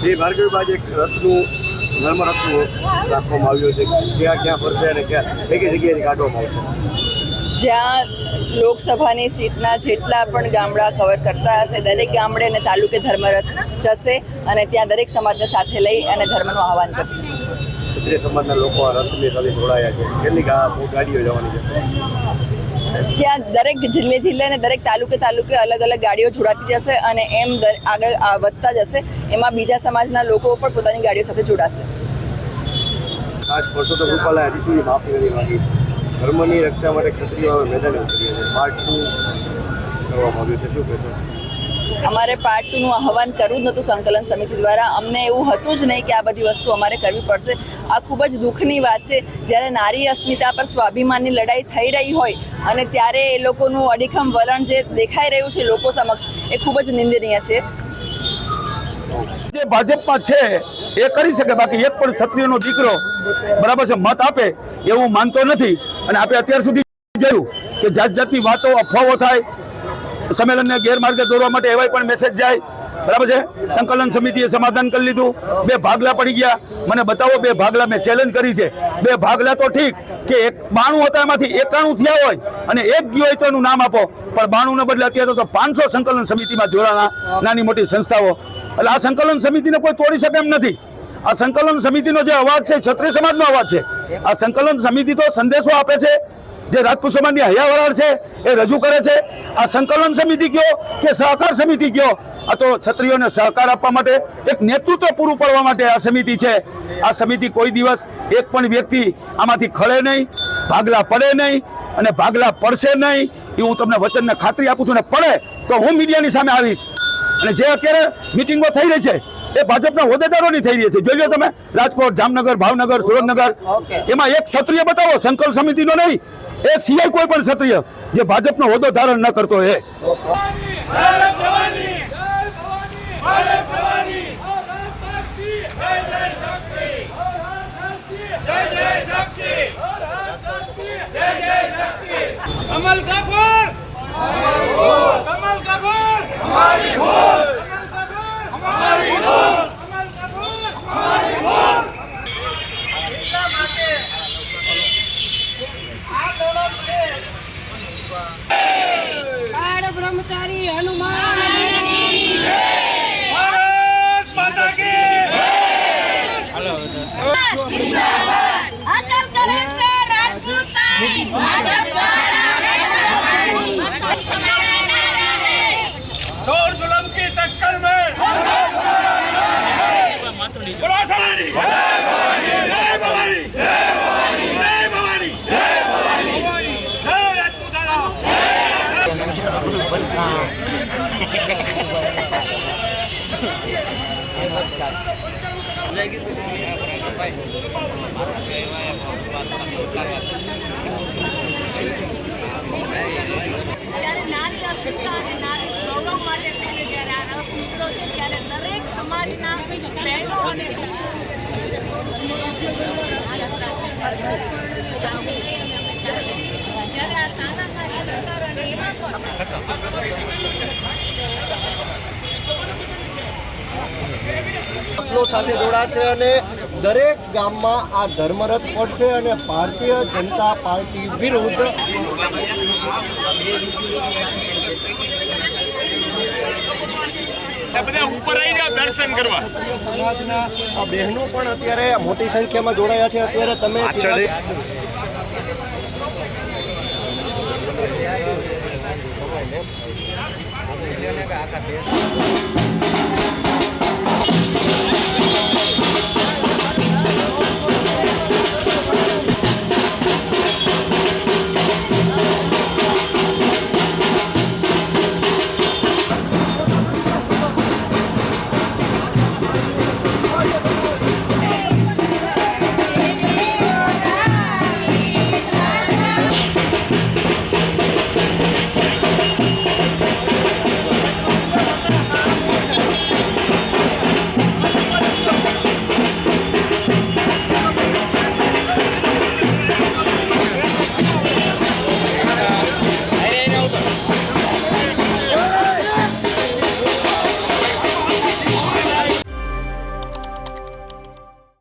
એ ભાર્ગવી બાજુ એક રથનું ધર્મ રથનું રાખવામાં આવ્યું છે, ક્યાં ક્યાં ફરશે અને ક્યાં કઈ કઈ જગ્યાએથી કાઢવામાં આવશે? જ્યાં લોકસભાની સીટના જેટલા પણ ગામડા કવર કરતા હશે દરેક ગામડે અને તાલુકે ધર્મરથ જશે અને ત્યાં દરેક સમાજને સાથે લઈ અને ધર્મનું આહવાન કરશે. ક્ષત્રિય સમાજના લોકો આ રથની સાથે જોડાયા છે, કેટલી ગાડીઓ જવાની છે? ત્યાં દરેક જિલ્લે અને દરેક તાલુકે અલગ અલગ ગાડીઓ જોડાતી જશે અને એમ આગળ વધતા જશે. એમાં બીજા સમાજના લોકો પણ પોતાની ગાડીઓ સાથે જોડાશે. ખાસ પરસોત્તમ રૂપાલાએ હજી સુધી માફી નથી માંગી. ધર્મની રક્ષા માટે ક્ષત્રિયો મેદાને ઉતર્યા છે. પાર્ટ 2 કરવામાં આવ્યું છે, શું કહેશો? અમારે પાર્ટ 2નું આહવાન કરવું જ નહોતું સંકલન સમિતિ દ્વારા. અમને એવું હતું જ નહીં કે આ બધી વસ્તુ અમારે કરવી પડશે. આ ખૂબ જ દુઃખની વાત છે. જ્યારે નારી અસ્મિતા પર સ્વાભિમાનની લડાઈ થઈ રહી હોય અને ત્યારે એ લોકોનું અડીખમ વલણ જે દેખાઈ રહ્યું છે લોકો સમક્ષ, એ ખૂબ જ નિંદનીય છે. જે ભાજપમાં છે એ કરી શકે, બાકી એક પણ ક્ષત્રિયનો દીકરો બરાબર છે મત આપે એવું માનતો નથી. અને આપણે અત્યાર સુધી જોયું કે જાત જાતની વાતો અફવાઓ થાય, સંમેલનને ગેરમાર્ગે દોરવા માટે એવાય પણ મેસેજ જાય. બરાબર છે, સંકલન સમિતિએ સમાધાન કરી લીધું. 2 ભાગલા પડી ગયા. મને બતાવો 2 ભાગલા. મેં ચેલેન્જ કરી છે. 2 ભાગલા તો ઠીક કે 92 હતા એમાંથી 91 થયા હોય અને 1 ગયો હોય તો એનું નામ આપો, પણ 92 બદલે અત્યારે તો 500 સંકલન સમિતિમાં જોડાણા નાની મોટી સંસ્થાઓ. એટલે આ સંકલન સમિતિને કોઈ તોડી શકે એમ નથી. આ સંકલન સમિતિનો જે અવાજ છે ક્ષત્રિય સમાજનો અવાજ છે. આ સંકલન સમિતિ તો સંદેશો આપે છે, જે રાજપૂત સમાજની હૈયાવરાળ છે એ રજૂ કરે છે. આ સંકલન સમિતિ કયો કે સહકાર સમિતિ કયો, આ તો ક્ષત્રિયોને સહકાર આપવા માટે એક નેતૃત્વ પૂરું પાડવા માટે આ સમિતિ છે. આ સમિતિ કોઈ દિવસ એક પણ વ્યક્તિ આમાંથી ખળે નહીં, ભાગલા પડે નહીં અને ભાગલા પડશે નહીં. એ હું તમને વચનને ખાતરી આપું છું. ને પડે તો હું મીડિયાની સામે આવીશ. અને જે અત્યારે મિટિંગો થઈ રહી છે એ ભાજપના હોદ્દેદારોની થઈ રહી છે. જોઈ લો તમે, રાજકોટ, જામનગર, ભાવનગર, સુરેન્દ્રનગર, એમાં એક ક્ષત્રિય બતાવો સંકલ્પ સમિતિનો નહીં, એ સિવાય કોઈ પણ ક્ષત્રિય જે ભાજપનો હોદ્દો ધારણ ન કરતો એ. कमल का फूल हमारी फूल, कमल का फूल हमारी फूल, कमल का फूल हमारी फूल, कमल का फूल हमारी फूल. એટલા માટે આ દોલત છે. બાળ બ્રહ્મચારી હનુમાનની જય. ભારત માતા કી જય. હાલો જિંદાબાદ. અકલ કરે છે રાજપૂતાણી ભાજપ दौड़ जुल्म की टक्कर में बोलो सवारी जय भवानी, जय भवानी, जय भवानी, जय भवानी, जय भवानी, जय राजपूताना, દરેક સમાજના બહેનો અને જ્યારે આ તાનાશાહી સરકાર અને એમાં ફ્લો સાથે જોડાશે અને દરેક ગામમાં આ ધર્મરથ પડશે અને ભારતીય જનતા પાર્ટી વિરુદ્ધ બધા ઉપર આવી જાવ દર્શન કરવા. સમાજના બહેનો પણ અત્યારે મોટી સંખ્યામાં જોડાયા છે. અત્યારે તમે